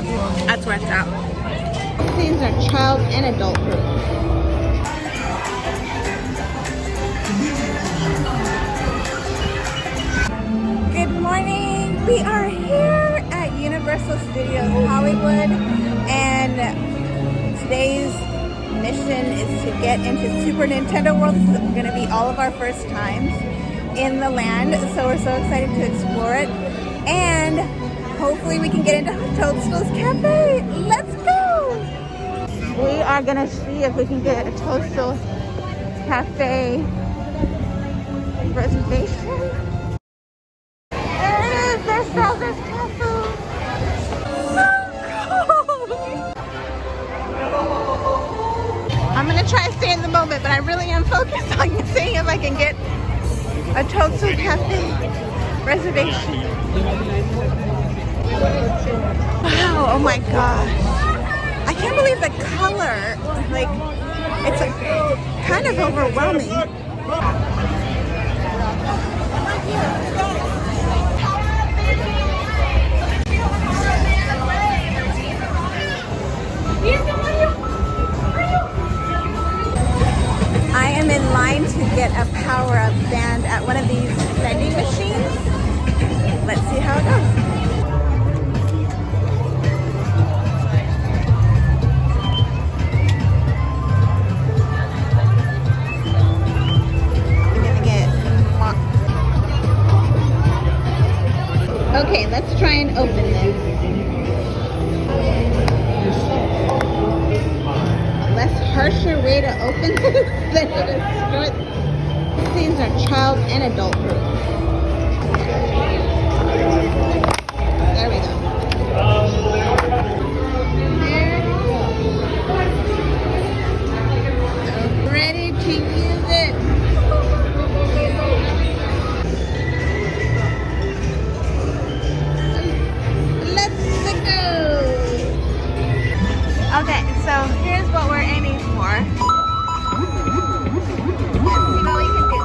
That's where it's at. These are child and adult proof. Good morning. We are here at Universal Studios Hollywood, and today's mission is to get into Super Nintendo World. This is going to be all of our first times in the land, so we're so excited to explore it, and hopefully we can get into Toadstool's Cafe. Let's go! We are going to see if we can get a Toadstool Cafe reservation. There it is! There's Salsa's Cafe! I'm gonna try to stay in the moment, but I really am focused on seeing if I can get a Toadstool Cafe reservation. Wow, oh my gosh. I can't believe the color. Like, it's kind of overwhelming. I am in line to get a power-up band at one of these vending machines. Let's see how it goes. I'm gonna get okay, let's try and open this. Harsher way to open this than to destroy. These are child and adult proof. There we go. I'm ready to use it. Let's go. Okay, so here's what we're aiming for. Let's see what we can do.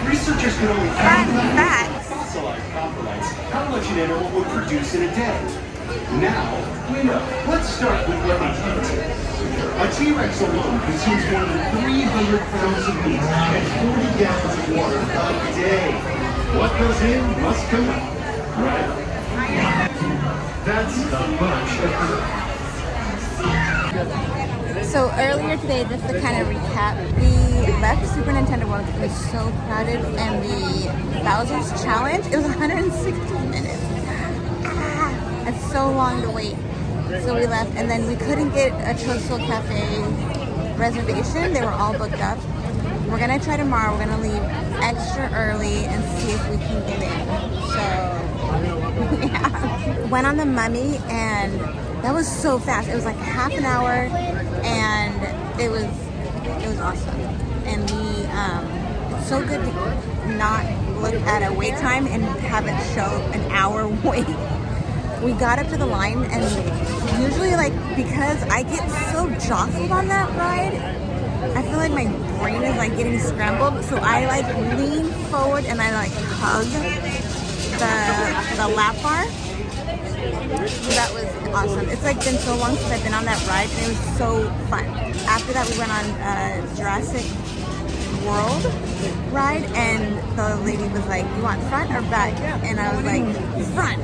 Researchers can only calculate fossilized coprolites how much an animal would produce in a day. Now, we know. Let's start with what they eat. A T-Rex alone consumes more than 300 pounds of meat and 40 gallons of water a day. What goes in must come out, right? That's a bunch of food. So earlier today, just to kind of recap, we left Super Nintendo World. It was so crowded, and the Bowser's Challenge, it was 160 minutes. It's so long to wait. So we left, and then we couldn't get a Toadstool Cafe reservation. They were all booked up. We're gonna try tomorrow. We're gonna leave extra early and see if we can get in. So, yeah. Went on the Mummy, and that was so fast. It was like half an hour, and it was awesome. And we, it's so good to not look at a wait time and have it show an hour wait. We got up to the line, and usually, like, because I get so jostled on that ride, I feel like my brain is like getting scrambled. So I like lean forward and I like hug the lap bar. So that was awesome. It's like been so long since I've been on that ride, and it was so fun. After that, we went on Jurassic World ride, and the lady was like, "You want front or back?" And I was like, "Front."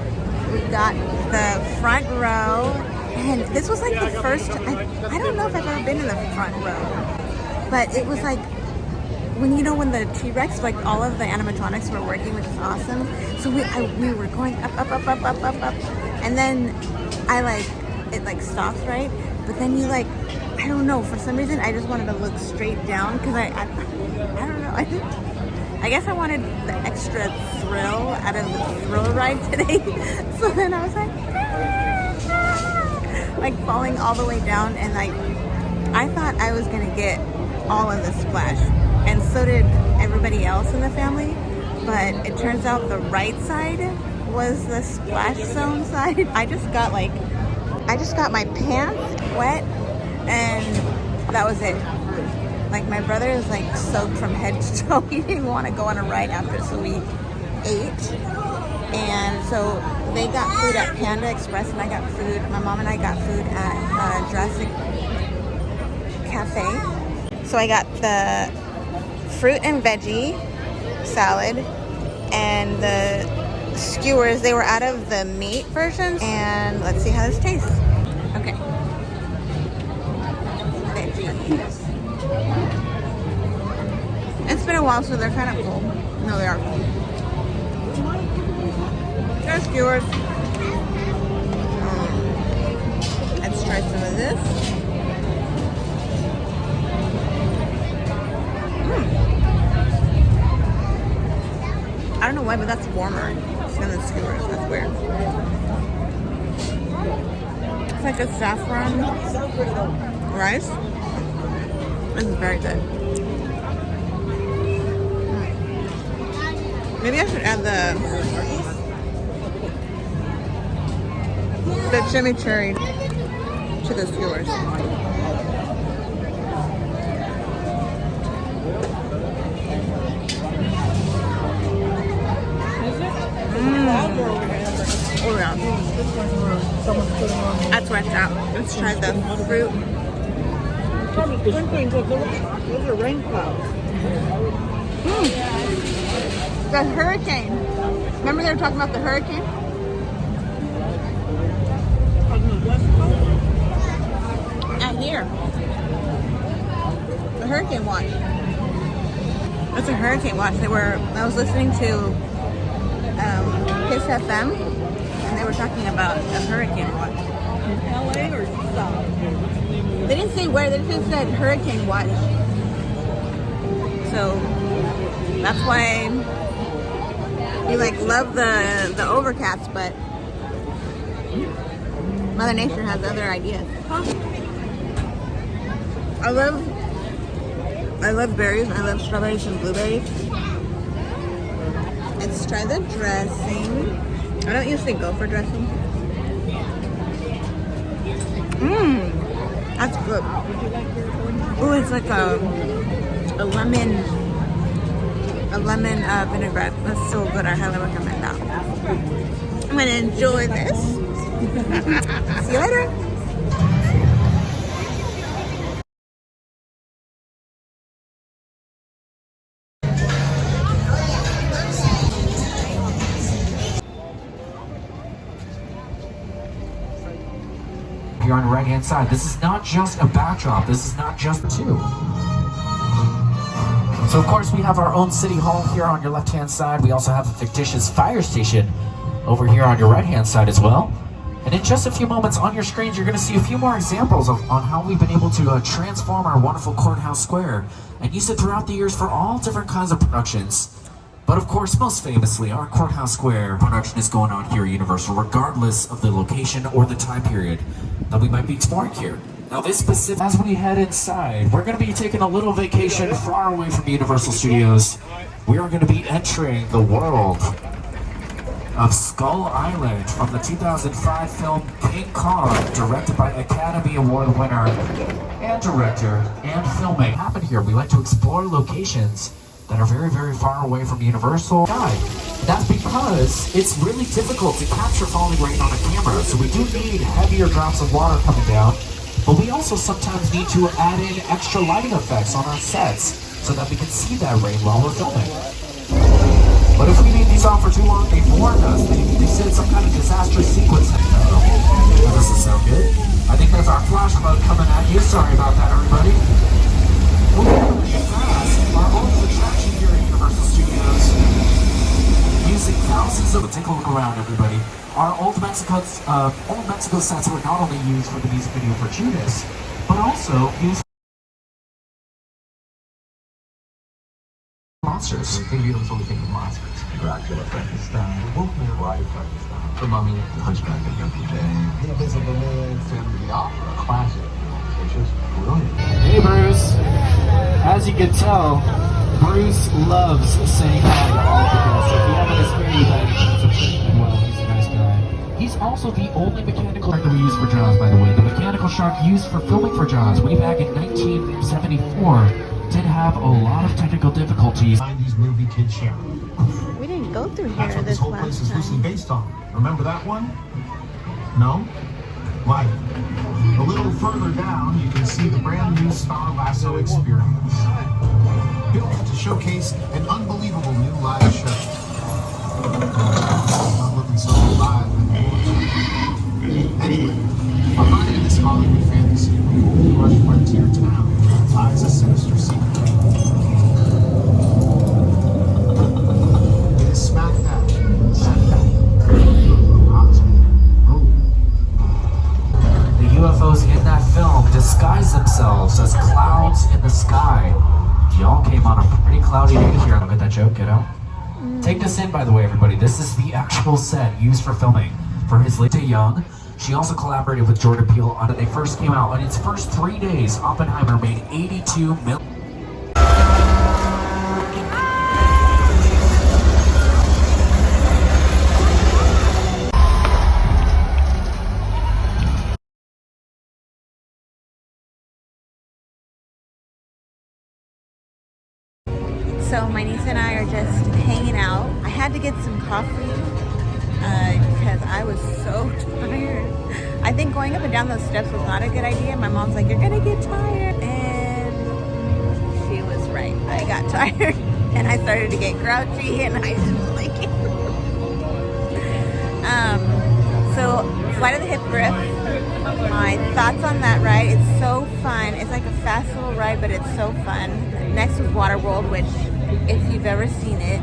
We got the front row, and this was like the first. I don't know if I've ever been in the front row, but it was like when the T-Rex, like all of the animatronics were working, which is awesome. So we were going up, and then it stops, right? But then you like I don't know, for some reason I just wanted to look straight down because I don't know. I guess I wanted the extra thrill out of the thrill ride today. So then I was like falling all the way down, and like I thought I was gonna get all of the splash, and so did everybody else in the family. But it turns out the right side was the splash zone side. I just got my pants wet, and that was it. Like my brother is like soaked from head to toe. He didn't want to go on a ride after, so we ate. And so they got food at Panda Express, and I got food. My mom and I got food at Jurassic Cafe. So I got the fruit and veggie salad and the skewers. They were out of the meat version, and let's see how this tastes. Okay. Veggies. It's been a while, so they're kind of cold. No, they are cold. There's skewers. Let's try some of this. I don't know why, but that's warmer than the skewers. That's weird. It's like a saffron rice. This is very good. Maybe I should add the chimichurri to the skewers. Oh yeah. That's where it's at. Let's try the fruit. Those are rain clouds. The hurricane. Remember they were talking about the hurricane? Out here. The hurricane watch. It's a hurricane watch. I was listening to Kiss FM, and they were talking about a hurricane watch. In LA or South? They didn't say where, they just said hurricane watch. So that's why we like love the overcast, but Mother Nature has other ideas. Huh? I love berries. I love strawberries and blueberries. Let's try the dressing. I don't usually go for dressing. That's good. Oh, it's like a lemon vinaigrette. That's so good. I highly recommend that. I'm gonna enjoy this. See you later. Here on the right hand side, this is not just a backdrop, this is not just two. So of course we have our own city hall here on your left hand side. We also have a fictitious fire station over here on your right hand side as well. And in just a few moments on your screens you're going to see a few more examples on how we've been able to transform our wonderful courthouse square and use it throughout the years for all different kinds of productions. But of course, most famously, our Courthouse Square production is going on here at Universal, regardless of the location or the time period that we might be exploring here. Now this specific, as we head inside, we're going to be taking a little vacation far away from Universal Studios. We are going to be entering the world of Skull Island from the 2005 film King Kong, directed by Academy Award winner and director and filmmaker. Happen here, we like to explore locations that are very, very far away from Universal. That's because it's really difficult to capture falling rain on a camera, so we do need heavier drops of water coming down, but we also sometimes need to add in extra lighting effects on our sets so that we can see that rain while we're filming. But if we leave these on for too long, they warned us. They said some kind of disastrous sequence. That doesn't sound good. I think that's our flash flood coming at you. Sorry about that, everybody. Our own attraction here at Universal Studios, using thousands of. Take a look around, everybody. Our old Mexico sets were not only used for the music video for Judas, but also use monsters. You don't totally think of monsters. Dracula, Frankenstein, Wolfman, Bride, Frankenstein, The Mummy, The Hunchback of Notre Dame, The Invisible Man, Phantom of the Opera, classic. It's just brilliant. Hey Bruce, as you can tell, Bruce loves saying hi to all the guests. If you haven't experienced that, well, he's a nice guy. He's also the only mechanical shark that we use for Jaws, by the way. The mechanical shark used for filming for Jaws way back in 1974 did have a lot of technical difficulties. 90s movie kid show. We didn't go through That's here what this this whole place last is loosely time. based on. Remember that one? No? Why? A little further down, you can see the brand new Star Lasso experience. Built to showcase an unbelievable new live show. Not looking so live anymore. Anyway, behind this Hollywood fantasy of a gold rush frontier town lies a sinister secret. It is smack dab in the center of Roswell. The UFOs in that film disguise themselves as clouds in the sky. Y'all came on a pretty cloudy day here. Look at that joke, get out. Take this in, by the way, everybody. This is the actual set used for filming for his late day young. She also collaborated with Jordan Peele on it. They first came out. On its first 3 days, Oppenheimer made $82 million. So my niece and I are just hanging out. I had to get some coffee because I was so tired. I think going up and down those steps was not a good idea. My mom's like, "You're gonna get tired," and she was right. I got tired and I started to get grouchy and I didn't like it. So Flight of the Hippogriff. My thoughts on that ride, it's so fun. It's like a fast little ride, but it's so fun. Next was Waterworld, which if you've ever seen it,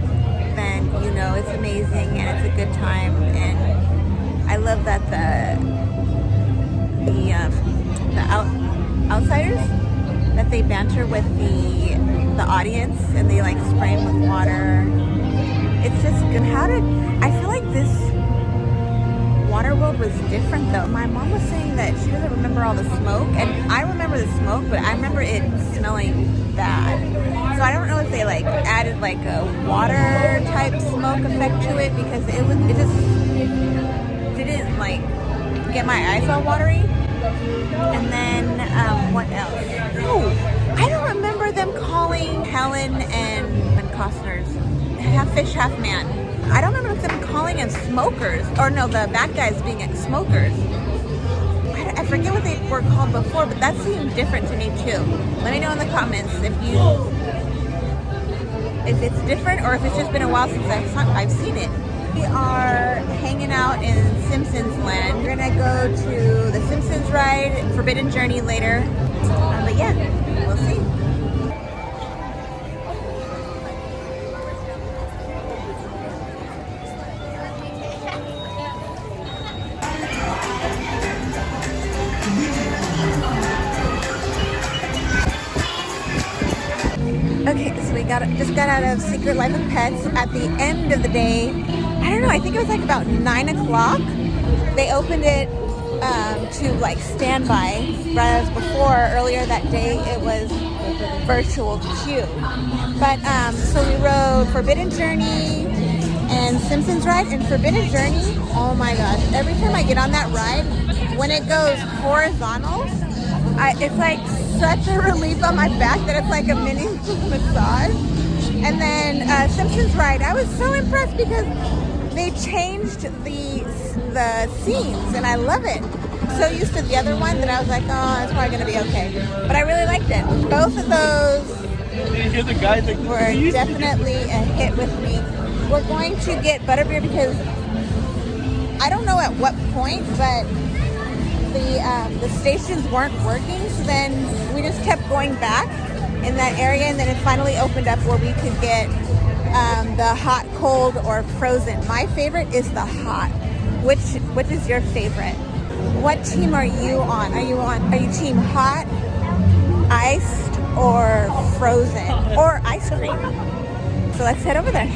then you know it's amazing and it's a good time. And I love that the outsiders, that they banter with the audience and they like spray them with water. It's just good. I feel like this Waterworld was different though. My mom was saying that she doesn't remember all the smoke, and I remember the smoke, but I remember it smelling bad. So I don't know if they like added like a water type smoke effect to it, because it just didn't like get my eyes all watery. And then what else? Oh, I don't remember them calling Helen and Costner's half fish, half man. I don't remember them calling them smokers, or no, the bad guys being smokers. I forget what they were called before, but that seemed different to me too. Let me know in the comments if it's different or if it's just been a while since I've seen it. We are hanging out in Simpsons Land. We're gonna go to the Simpsons ride, Forbidden Journey later. But yeah, we'll see. Okay, so we just got out of Secret Life of Pets. At the end of the day, I don't know, I think it was like about 9 o'clock. They opened it to like standby. Whereas before, earlier that day, it was virtual queue. But so we rode Forbidden Journey and Simpsons ride. And Forbidden Journey, oh my gosh, every time I get on that ride, when it goes horizontal, it's like such a relief on my back that it's like a mini massage. And then Simpsons ride, I was so impressed because they changed the scenes and I love it. So used to the other one that I was like, oh, it's probably gonna be okay. But I really liked it. Both of those were definitely a hit with me. We're going to get butterbeer because I don't know at what point, but the stations weren't working, so then we just kept going back in that area, and then it finally opened up where we could get the hot, cold, or frozen. My favorite is the hot. Which is your favorite? What team are you on? Are you team hot, iced, or frozen, or ice cream? So let's head over there.